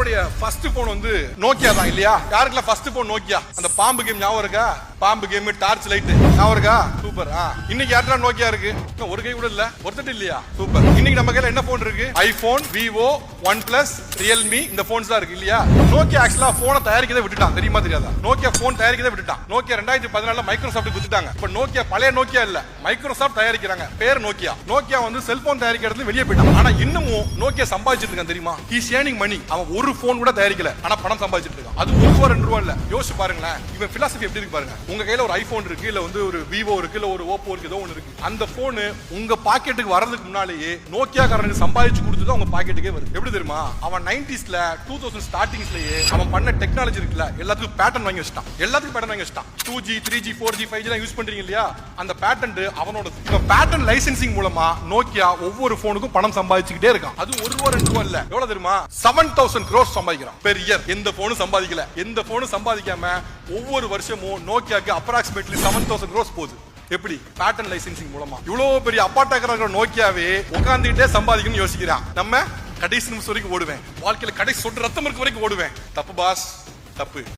எல்லாருடைய first phone வந்து Nokia தான் இல்லையா? யாருக்குலாம் ஃபர்ஸ்ட் போன் நோக்கியா? அந்த பாம்பு கேம் ஞாபகம் இருக்கா? பாம்பு கேம், டார்ச் லைட் ஞாபகம் இருக்கா? சூப்பர். இன்னைக்கு யார்ட்டா நோக்கியா இருக்கு? ஒரு கை கூட இல்ல, ஒருத்தட்டு இல்லையா? சூப்பர். இன்னைக்கு நம்ம கையில என்ன போன் இருக்கு? IPhone, Vivo, one plus, Realme, இந்த போன்ஸ் தான் இருக்கு இல்லையா? நோக்கியா ஆக்சுவலா போனை தயாரிக்கவே விட்டுட்டான், தெரியுமா தெரியாதா? நோக்கியா போன் தயாரிக்கவே விட்டுட்டான். நோக்கியா 2014 மைக்ரோசாஃப்ட் வித்துட்டாங்க. இப்ப நோக்கியா பழைய நோக்கியா இல்ல, மைக்ரோசாஃப்ட் தயாரிக்கிறாங்க. பேர் நோக்கியா. நோக்கியா வந்து செல்போன் தயாரிக்கிறதுல வெளியே போயிட்டான். ஆனா இன்னமும் நோக்கியா சம்பாதிச்சிட்டு இருக்கான், தெரியுமா? He's earning money. அவன் ஒரு போன் கூட தயாரிக்கல, ஆனா பணம் சம்பாதிச்சிட்டு இருக்கான். அது ₹1 2 இல்ல. யோசிச்சு பாருங்களேன், இவன் பிலாசபி எப்படி இருக்கு பாருங்க. உங்க கையில ஒரு ஐபோன் இருக்கு, இல்ல வந்து ஒரு விவோ இருக்கு, இல்ல ஒரு ஓப்போ இருக்கு, ஏதோ ஒன்னு இருக்கு. அந்த போன் உங்க பாக்கெட்டுக்கு வரதுக்கு முன்னாலேயே நோக்கியா காரனுக்கு சம்பாதிச்சு கொடுத்துதான் உங்க பாக்கெட்டுக்கே வருது. எப்படி தெரியுமா? அவன் 90sல 2000 ஸ்டார்டிங்ஸ்லயே அவன் பண்ண டெக்னாலஜி இருக்குல்ல, எல்லாத்துக்கும் பேட்டர்ன் வாங்கி வச்சிட்டான். எல்லாத்துக்கும் பேட்டர்ன் வாங்கி வச்சிட்டான். 2G 3G 4G 5G எல்லாம் யூஸ் பண்றீங்க இல்லையா? அந்த பேட்டன்ட் அவனோட. இந்த பேட்டர்ன் லைசென்சிங் மூலமா நோக்கியா ஒவ்வொரு போனுக்கும் பணம் சம்பாதிச்சுக்கிட்டே இருக்கான். அது ₹1 2 இல்ல. எவ்வளவு தெரியுமா? 7000 crores சம்பாதிக்கிறான் பெர் இயர். எந்த போனும் சம்பாதிக்கல. எந்த போனும் சம்பாதிக்காம ஒவ்வொரு வருஷமும் நோக்கியாக்கு அப்ராக்சிமேட்லி 7000 crores போகுது. எப்படி? பேட்டர்ன் லைசென்சிங் மூலமா. இவ்வளவு பெரிய அப்பாட்டாக்கிற நோக்கியாவே உட்கார்ந்துட்டே சம்பாதிக்கணும்னு யோசிக்கிறான். நம்ம கடைசி நிமிஷம் வரைக்கும் ஓடுவேன், வாழ்க்கையில கடைசி சொட்டு ரத்தம் இருக்க வரைக்கும் ஓடுவேன். தப்பு பாஸ், தப்பு.